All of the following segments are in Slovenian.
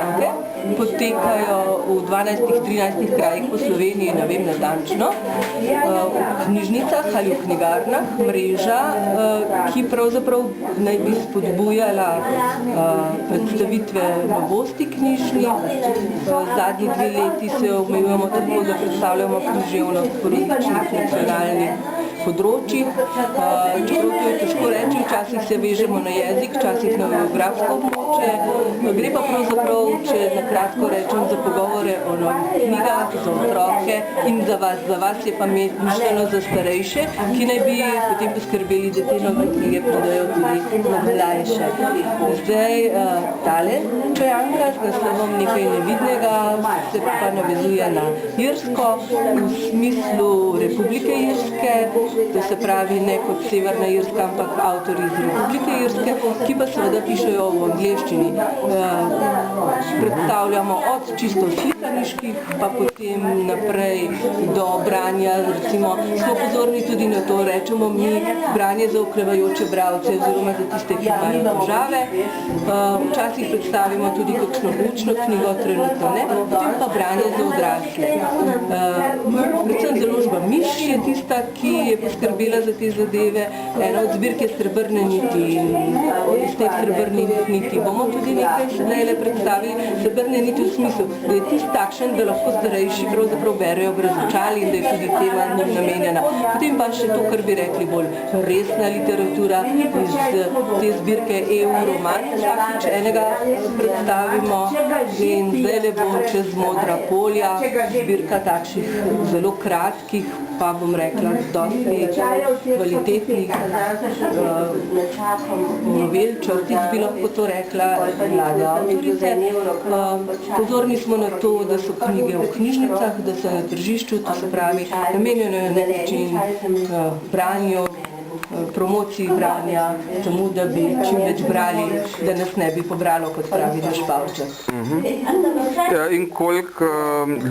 čajanke, potekajo v 12-13 krajih po Sloveniji, ne vem natančno, v knjižnicah ali v knjigarnah, mreža, ki pravzaprav naj bi spodbujala predstavitve novosti knjižnih. Zadnji 2 leti se omejujemo tako, da predstavljamo književnost po različnih nacionalnih področjih. Čeprav to je težko reči, včasih se vežemo na jezik, včasih na geografsko območje. Gre pa pravzaprav, če na kratko rečem, za pogovore o novih knjigah, za otroke in za vas. Za vas je pa mišljeno za starejše, ki naj bi potem poskrbeli, da te nove knjige predajo tudi na mlajše. Zdaj, tale čajanka z naslovom Nekaj nevidnega se pa navezuje na Irsko v smislu Republike Irske, to se pravi ne kot Severna Irska, ampak avtorji iz Republike Irske, ki pa seveda pišejo v angleščini. Predstavljamo od čisto slikaniških, pa potem naprej do branja, recimo, smo pozorni tudi na to, rečemo mi, branje za okrevajoče bralce oziroma za tiste, ki imajo težave. Včasih predstavimo tudi kakšno učno knjigo, trenutno ne, potem pa branje za odrasle. Predvsem založba Miš je tista, ki je poskrbela za te zadeve, ena od zbirke Srebrne niti. Iz teh srebrnih niti bomo tudi nekaj sedaj predstavili. Srebrne niti v smislu, da je tist takšen, da lahko starejši pravzaprav berejo brez očal in da je tudi tema njim namenjena. Potem pa še to, kar bi rekli, bolj resna literatura iz te zbirke EU-roman. Vsakič enega predstavimo in zdaj bo Čez modra polja, zbirka takšnih zelo kratkih, pa bom rekla, dosti kvalitetnih novel, črtic bi lahko to rekla, mlade avtorice. Pozorni smo na to, da so knjige v knjižnicah, da so na tržišču, to se pravi, namenjeno je na način branju, promociji branja, temu, da bi čim več brali, da nas ne bi pobralo, kot pravi naš Pavček. In koliko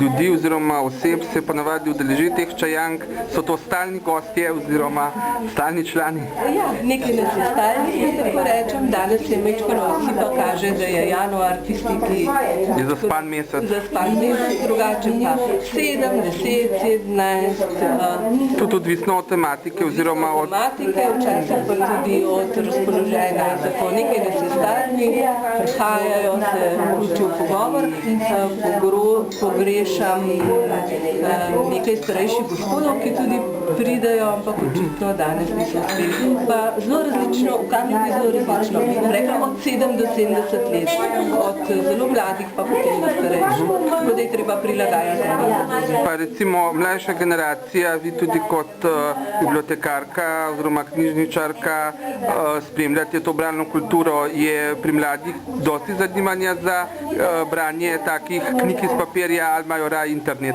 ljudi oziroma oseb se ponavadi udeleži teh čajank? So to stalni gostje oziroma stalni člani? Ja, nekaj nas je stalni, tako rečem. Danes je mečkano osipa kaže, da je januar tisti, ki je zaspan mesec. Zaspan mesec, drugače pa 7, 10, 17. Tudi odvisno od tematike oziroma od včasih pa tudi od razpoloženja in tako. Nekaj nas je stalni, prihajajo, se vključijo v pogovor, pogrešam nekaj starejših gospodov, ki tudi pridejo, ampak očitno danes niso uspeli. Pa zelo različno, v Kamniku zelo različno, rekla od 7 do 70 let, od zelo mladih pa potem do starejših, tako da je treba prilagajati. Pa recimo mlajša generacija, vi tudi kot bibliotekarka oziroma knjižničarka spremljate to bralno kulturo, je pri mladih dosti zanimanja za branje takih knjig iz papirja ali imajo raje internet?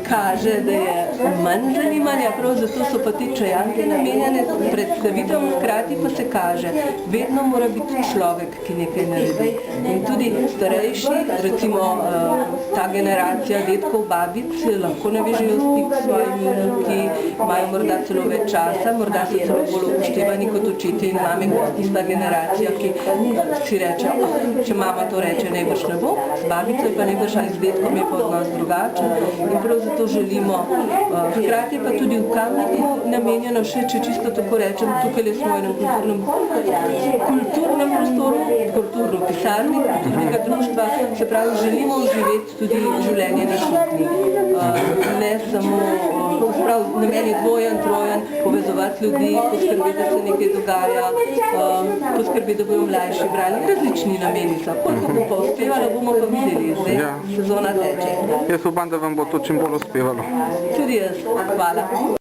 Kaže, da je manj zanimanja, prav zato so pa te čajanke namenjene predstavitvam, hkrati pa se kaže, vedno mora biti človek, ki nekaj naredi. In tudi starejši, recimo ta generacija detkov, babic, lahko navežejo stik s svojimi vnuki, imajo morda celo več časa, morda so celo bolj upoštevani kot očetje in mame, kot tista generacija, ki si reče, če mama to reče, najbrž ne bo, z babico je pa najbrž ali z detkom je pa odnos drugačen in prav zato želimo. Hkrati pa tudi v Kamniku namenjeno še, če čisto tako rečem, tukaj smo v enem kulturnem prostoru, kulturno pisarni, kulturnega društva, se pravi, želimo uživeti tudi življenje na šutni. Ne samo, namen je dvojen, trojen, povezovati ljudi, poskrbeti, da se nekaj dogaja, poskrbeti, da bojo mlajši brali, različni nameni so. Koliko bo pa uspevalo, bomo pa videli, zdaj sezona teče. Jaz upam, da vam bo to čim bolj uspevalo. Tudi jaz, hvala.